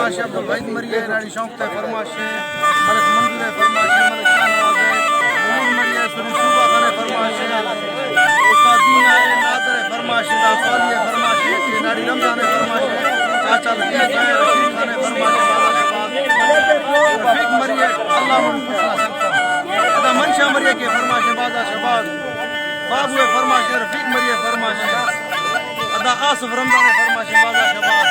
फरमाश अब्दुल वहीद मरिया नाड़ी शौक ते फरमाश मलिक मंजूर है फरमाश मलिक शाहनवाज है उमर मरिया सुनी सूबा खाने फरमाश उस्ताद दीन है नादर है फरमाश दाफाली है फरमाश के नाड़ी रमजान है फरमाश चाचा लतीफ है रशीद खान है फरमाश रफीक मरिया अल्लाह अदा मनशा मरिया के फरमाश बादा शबाद बाबू है फरमाश रफीक मरिया फरमाश अदा आसफ रमजान है फरमाश बादा शबाद